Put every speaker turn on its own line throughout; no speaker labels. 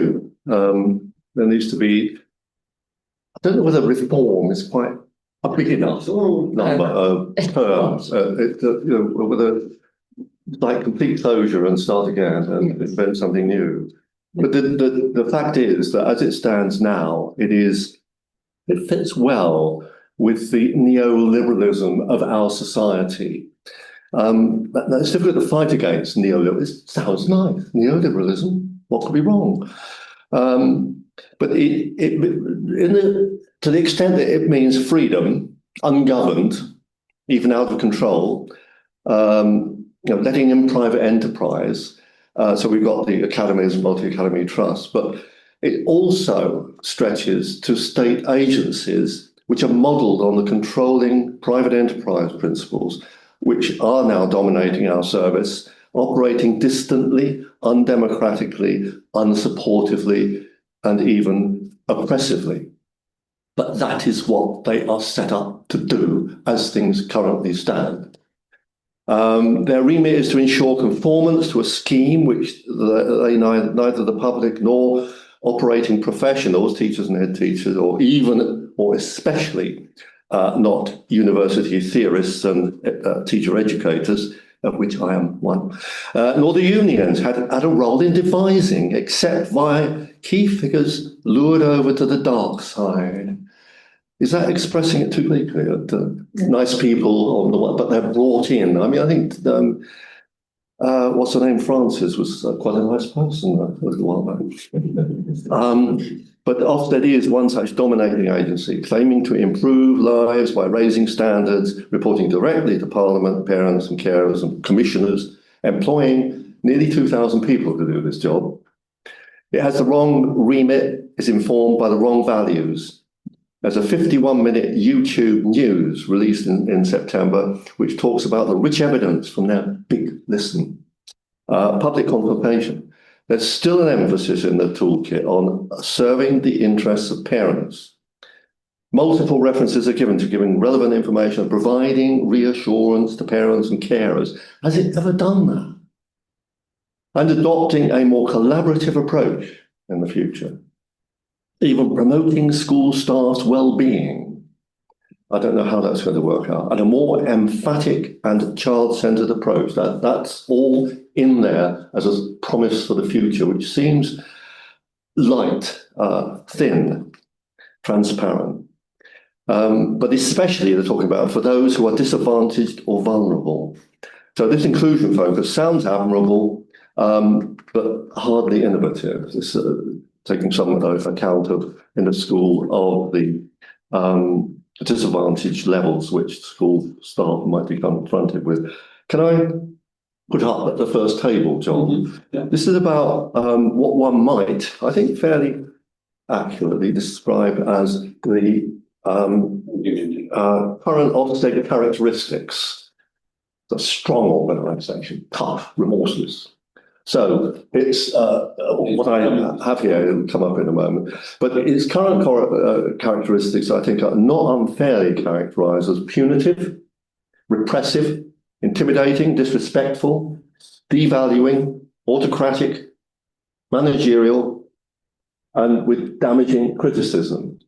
do. There needs to be, I don't know whether reform is quite a big enough number of terms. Whether like complete closure and start again and invent something new. But the fact is that as it stands now, it fits well with the neoliberalism of our society. It's difficult to fight against neoliberalism. It sounds nice. Neoliberalism, what could be wrong? But to the extent that it means freedom, ungoverned, even out of control, letting in private enterprise. So we've got the academies and multi-academy trusts, but it also stretches to state agencies which are modelled on the controlling private enterprise principles, which are now dominating our service, operating distantly, undemocratically, unsupportively, and even oppressively. But that is what they are set up to do as things currently stand. Their remit is to ensure conformance to a scheme which neither the public nor operating professionals, teachers and head teachers, or especially not university theorists and teacher educators, of which I am one, nor the unions had a role in devising, except via key figures lured over to the dark side. Is that expressing it too bleakly? Nice people on the one, but they're brought in. I mean, I think what's her name? Frances was quite a nice person a little while back. But Ofsted is one such dominating agency, claiming to improve lives by raising standards, reporting directly to Parliament, parents and carers and commissioners, employing nearly 2,000 people to do this job. It has the wrong remit, is informed by the wrong values. There's a 51-minute YouTube news released in September, which talks about the rich evidence from their big listen. Public consultation. There's still an emphasis in the toolkit on serving the interests of parents. Multiple references are given to giving relevant information and providing reassurance to parents and carers. Has it ever done that? And adopting a more collaborative approach in the future. Even promoting school staff's well-being. I don't know how that's going to work out. And a more emphatic and child-centred approach. That's all in there as a promise for the future, which seems light, thin, transparent. But especially they're talking about for those who are disadvantaged or vulnerable. So this inclusion focus sounds admirable, but hardly innovative. It's taking some account of in the school of the disadvantaged levels which school staff might be confronted with. Can I put up at the first table, John? Mm-hmm. Yeah. This is about what one might, I think, fairly accurately describe as the current Ofsted characteristics. It's a strong organisation, tough, remorseless. So it's what I have here, it'll come up in a moment, but its current characteristics, I think, are not unfairly characterised as punitive, repressive, intimidating, disrespectful, devaluing, autocratic, managerial, and with damaging criticism.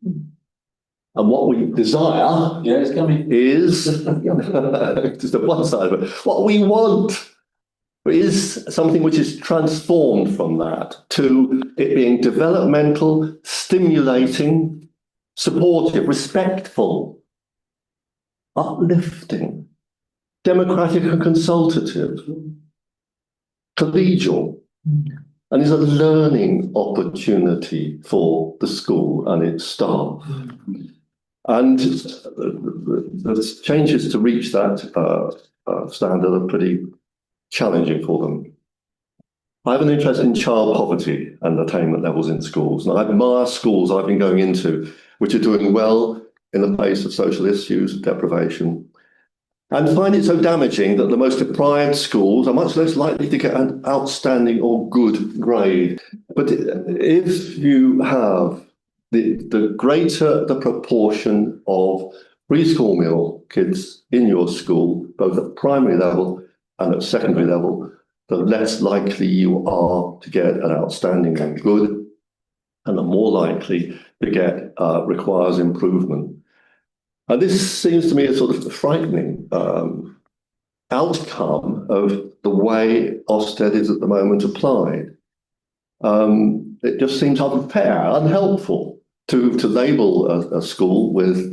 And what we desire is just the one side of it. What we want is something which is transformed from that to it being developmental, stimulating, supportive, respectful, uplifting, democratic and consultative, collegial, and is a learning opportunity for the school and its staff. And the changes to reach that standard are pretty challenging for them. I have an interest in child poverty and attainment levels in schools, and I admire schools I've been going into which are doing well in the face of social issues, deprivation, and find it so damaging that the most deprived schools are much less likely to get an outstanding or good grade. But if you have the greater the proportion of preschool meal kids in your school, both at primary level and at secondary level, the less likely you are to get an outstanding and good and are more likely to get requires improvement. And this seems to me a sort of frightening outcome of the way Ofsted is at the moment applied. It just seems unfair, unhelpful to label a school with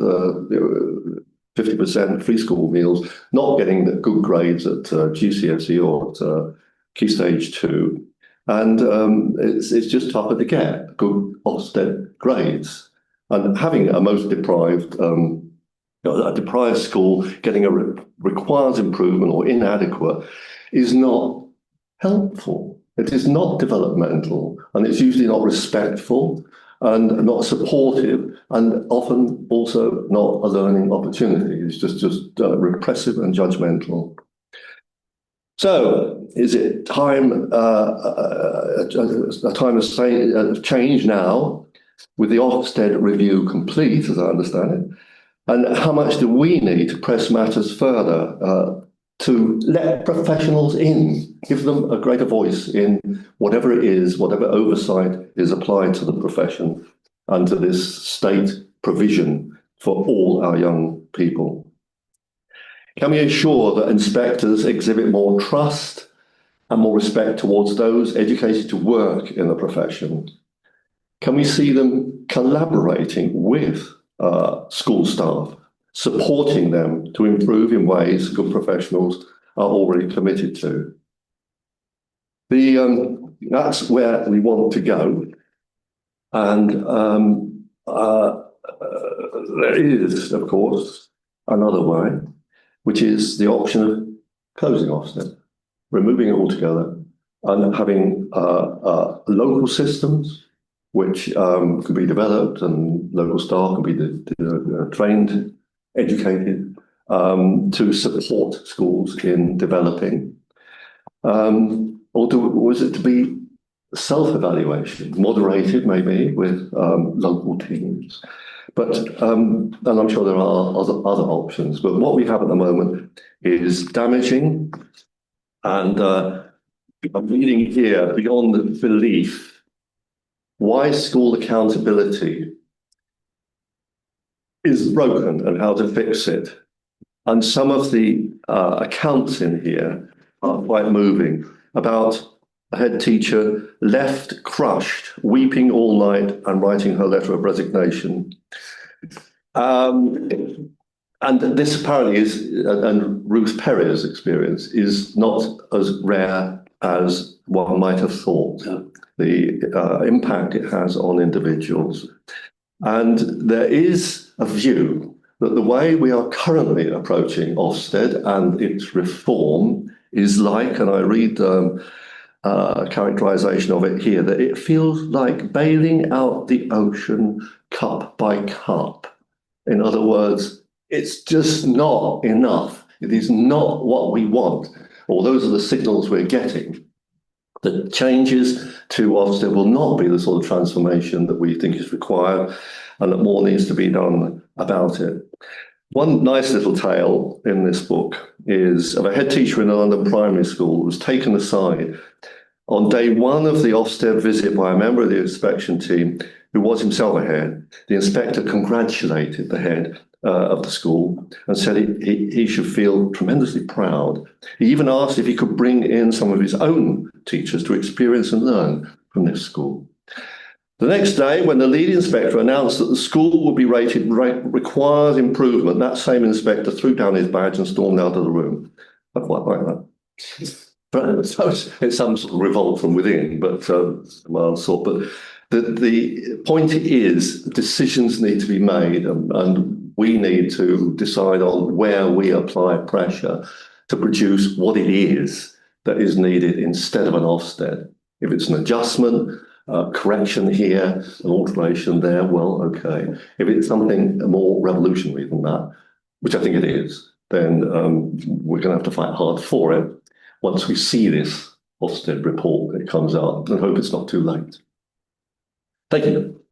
50% free school meals, not getting the good grades at GCSE or at Key Stage 2. And it's just tougher to get good Ofsted grades. And having a most deprived a deprived school getting a requires improvement or inadequate is not helpful. It is not developmental, and it's usually not respectful and not supportive, and often also not a learning opportunity. It's just repressive and judgmental. So, is it time a time of change now, with the Ofsted review complete, as I understand it? And how much do we need to press matters further to let professionals in, give them a greater voice in whatever it is, whatever oversight is applied to the profession and to this state provision for all our young people? Can we ensure that inspectors exhibit more trust and more respect towards those educated to work in the profession? Can we see them collaborating with school staff, supporting them to improve in ways good professionals are already committed to? That's where we want to go. And there is, of course, another way, which is the option of closing Ofsted, removing it altogether, and having local systems which could be developed, and local staff can be trained, educated, to support schools in developing. Or was it to be self-evaluation, moderated maybe with local teams? But and I'm sure there are other options. But what we have at the moment is damaging, and I'm reading here, beyond belief, why school accountability is broken and how to fix it. And some of the accounts in here are quite moving, about a head teacher left crushed, weeping all night and writing her letter of resignation. And this apparently is, and Ruth Perry's experience is not as rare as one might have thought. The impact it has on individuals. And there is a view that the way we are currently approaching Ofsted and its reform is like, and I read a characterization of it here, that it feels like bailing out the ocean cup by cup. In other words, it's just not enough. It is not what we want, or those are the signals we're getting. The changes to Ofsted will not be the sort of transformation that we think is required, and that more needs to be done about it. One nice little tale in this book is of a head teacher in a London primary school who was taken aside on day one of the Ofsted visit by a member of the inspection team who was himself a head. The inspector congratulated the head of the school and said he should feel tremendously proud. He even asked if he could bring in some of his own teachers to experience and learn from this school. The next day, when the lead inspector announced that the school would be rated requires improvement, that same inspector threw down his badge and stormed out of the room. I quite like that. But so it's some sort of revolt from within, but well, sort. But the point is, decisions need to be made, and we need to decide on where we apply pressure to produce what it is that is needed instead of an Ofsted. If it's an adjustment, correction here, an alteration there, well, okay. If it's something more revolutionary than that, which I think it is, then we're going to have to fight hard for it once we see this Ofsted report that comes out, and hope it's not too late. Thank you.